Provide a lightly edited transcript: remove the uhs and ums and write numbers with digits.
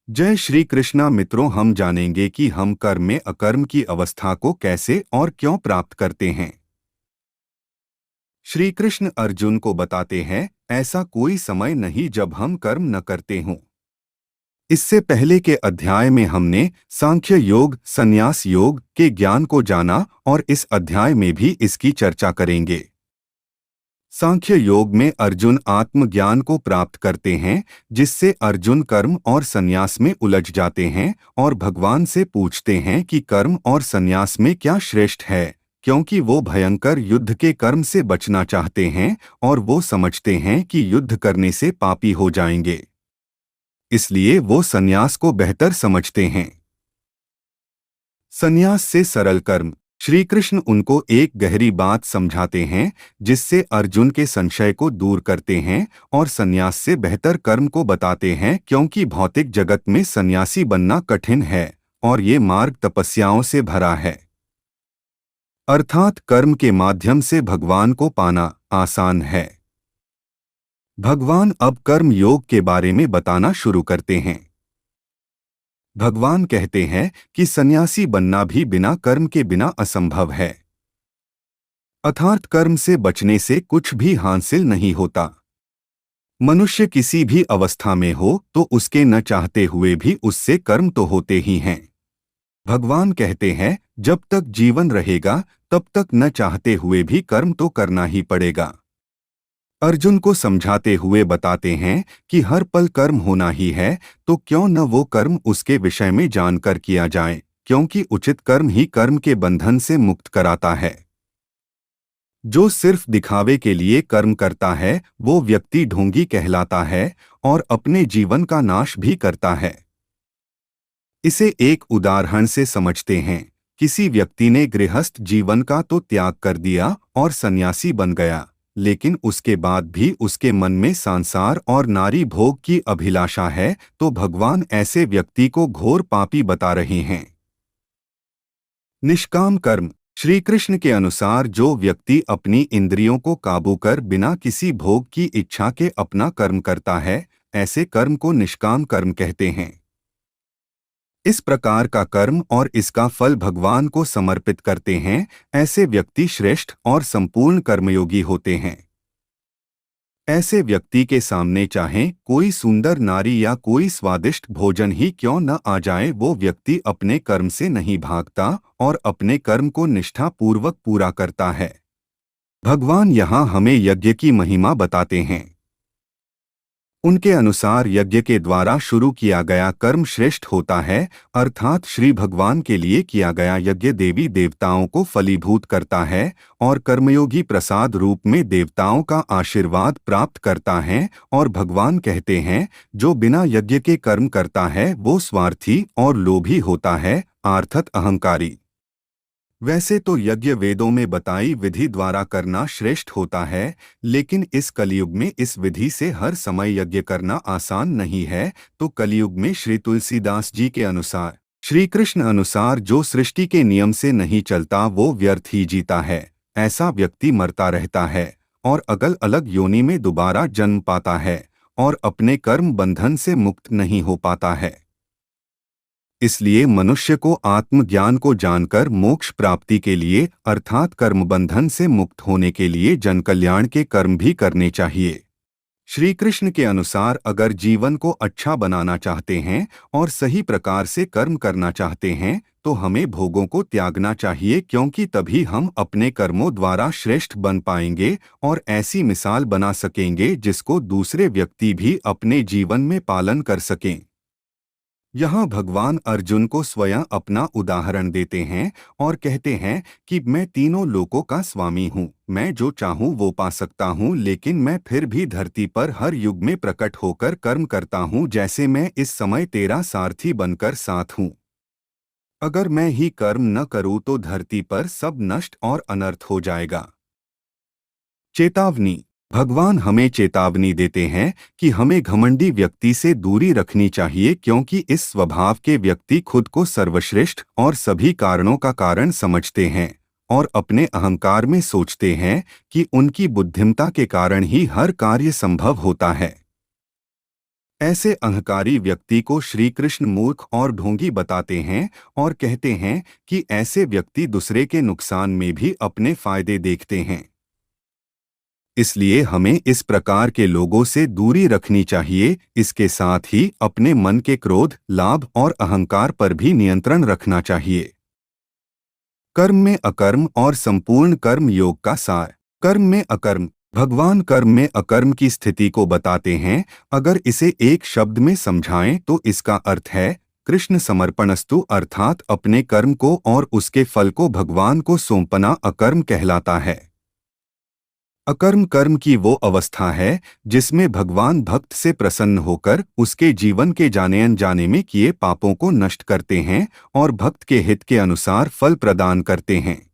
जय श्री कृष्णा मित्रों, हम जानेंगे कि हम कर्म में अकर्म की अवस्था को कैसे और क्यों प्राप्त करते हैं। श्री कृष्ण अर्जुन को बताते हैं, ऐसा कोई समय नहीं जब हम कर्म न करते हों। इससे पहले के अध्याय में हमने सांख्य योग, संन्यास योग के ज्ञान को जाना और इस अध्याय में भी इसकी चर्चा करेंगे। सांख्य योग में अर्जुन आत्मज्ञान को प्राप्त करते हैं, जिससे अर्जुन कर्म और संन्यास में उलझ जाते हैं और भगवान से पूछते हैं कि कर्म और संन्यास में क्या श्रेष्ठ है, क्योंकि वो भयंकर युद्ध के कर्म से बचना चाहते हैं और वो समझते हैं कि युद्ध करने से पापी हो जाएंगे। इसलिए वो संन्यास को बेहतर समझते हैं। संन्यास से सरल कर्म। श्री कृष्ण उनको एक गहरी बात समझाते हैं, जिससे अर्जुन के संशय को दूर करते हैं और संन्यास से बेहतर कर्म को बताते हैं, क्योंकि भौतिक जगत में सन्यासी बनना कठिन है और ये मार्ग तपस्याओं से भरा है। अर्थात कर्म के माध्यम से भगवान को पाना आसान है। भगवान अब कर्म योग के बारे में बताना शुरू करते हैं। भगवान कहते हैं कि सन्यासी बनना भी बिना कर्म के बिना असंभव है। अर्थात कर्म से बचने से कुछ भी हासिल नहीं होता। मनुष्य किसी भी अवस्था में हो तो उसके न चाहते हुए भी उससे कर्म तो होते ही हैं। भगवान कहते हैं, जब तक जीवन रहेगा तब तक न चाहते हुए भी कर्म तो करना ही पड़ेगा। अर्जुन को समझाते हुए बताते हैं कि हर पल कर्म होना ही है, तो क्यों न वो कर्म उसके विषय में जानकर किया जाए, क्योंकि उचित कर्म ही कर्म के बंधन से मुक्त कराता है। जो सिर्फ दिखावे के लिए कर्म करता है वो व्यक्ति ढोंगी कहलाता है और अपने जीवन का नाश भी करता है। इसे एक उदाहरण से समझते हैं। किसी व्यक्ति ने गृहस्थ जीवन का तो त्याग कर दिया और सन्यासी बन गया, लेकिन उसके बाद भी उसके मन में संसार और नारी भोग की अभिलाषा है, तो भगवान ऐसे व्यक्ति को घोर पापी बता रहे हैं। निष्काम कर्म। श्री कृष्ण के अनुसार जो व्यक्ति अपनी इंद्रियों को काबू कर बिना किसी भोग की इच्छा के अपना कर्म करता है, ऐसे कर्म को निष्काम कर्म कहते हैं। इस प्रकार का कर्म और इसका फल भगवान को समर्पित करते हैं, ऐसे व्यक्ति श्रेष्ठ और संपूर्ण कर्मयोगी होते हैं। ऐसे व्यक्ति के सामने चाहे कोई सुंदर नारी या कोई स्वादिष्ट भोजन ही क्यों न आ जाए, वो व्यक्ति अपने कर्म से नहीं भागता और अपने कर्म को निष्ठापूर्वक पूरा करता है। भगवान यहाँ हमें यज्ञ की महिमा बताते हैं। उनके अनुसार यज्ञ के द्वारा शुरू किया गया कर्म श्रेष्ठ होता है, अर्थात श्री भगवान के लिए किया गया यज्ञ देवी देवताओं को फलीभूत करता है और कर्मयोगी प्रसाद रूप में देवताओं का आशीर्वाद प्राप्त करता है। और भगवान कहते हैं, जो बिना यज्ञ के कर्म करता है वो स्वार्थी और लोभी होता है, अर्थात अहंकारी। वैसे तो यज्ञ वेदों में बताई विधि द्वारा करना श्रेष्ठ होता है, लेकिन इस कलयुग में इस विधि से हर समय यज्ञ करना आसान नहीं है। तो कलयुग में श्री तुलसीदास जी के अनुसार, श्री कृष्ण अनुसार जो सृष्टि के नियम से नहीं चलता वो व्यर्थ ही जीता है। ऐसा व्यक्ति मरता रहता है और अलग अलग योनि में दोबारा जन्म पाता है और अपने कर्म बंधन से मुक्त नहीं हो पाता है। इसलिए मनुष्य को आत्मज्ञान को जानकर मोक्ष प्राप्ति के लिए, अर्थात कर्म बंधन से मुक्त होने के लिए जनकल्याण के कर्म भी करने चाहिए। श्री कृष्ण के अनुसार अगर जीवन को अच्छा बनाना चाहते हैं और सही प्रकार से कर्म करना चाहते हैं तो हमें भोगों को त्यागना चाहिए, क्योंकि तभी हम अपने कर्मों द्वारा श्रेष्ठ बन पाएंगे और ऐसी मिसाल बना सकेंगे जिसको दूसरे व्यक्ति भी अपने जीवन में पालन कर सकें। यहाँ भगवान अर्जुन को स्वयं अपना उदाहरण देते हैं और कहते हैं कि मैं तीनों लोकों का स्वामी हूँ, मैं जो चाहूँ वो पा सकता हूँ, लेकिन मैं फिर भी धरती पर हर युग में प्रकट होकर कर्म करता हूँ, जैसे मैं इस समय तेरा सारथी बनकर साथ हूँ। अगर मैं ही कर्म न करूँ तो धरती पर सब नष्ट और अनर्थ हो जाएगा। चेतावनी। भगवान हमें चेतावनी देते हैं कि हमें घमंडी व्यक्ति से दूरी रखनी चाहिए, क्योंकि इस स्वभाव के व्यक्ति खुद को सर्वश्रेष्ठ और सभी कारणों का कारण समझते हैं और अपने अहंकार में सोचते हैं कि उनकी बुद्धिमत्ता के कारण ही हर कार्य संभव होता है। ऐसे अहंकारी व्यक्ति को श्री कृष्ण मूर्ख और ढोंगी बताते हैं और कहते हैं कि ऐसे व्यक्ति दूसरे के नुकसान में भी अपने फायदे देखते हैं। इसलिए हमें इस प्रकार के लोगों से दूरी रखनी चाहिए। इसके साथ ही अपने मन के क्रोध, लाभ और अहंकार पर भी नियंत्रण रखना चाहिए। कर्म में अकर्म और संपूर्ण कर्म योग का सार। कर्म में अकर्म। भगवान कर्म में अकर्म की स्थिति को बताते हैं। अगर इसे एक शब्द में समझाएं तो इसका अर्थ है कृष्ण समर्पणस्तु, अर्थात अपने कर्म को और उसके फल को भगवान को सौंपना अकर्म कहलाता है। अकर्म कर्म की वो अवस्था है जिसमें भगवान भक्त से प्रसन्न होकर उसके जीवन के जाने अनजाने में किए पापों को नष्ट करते हैं और भक्त के हित के अनुसार फल प्रदान करते हैं।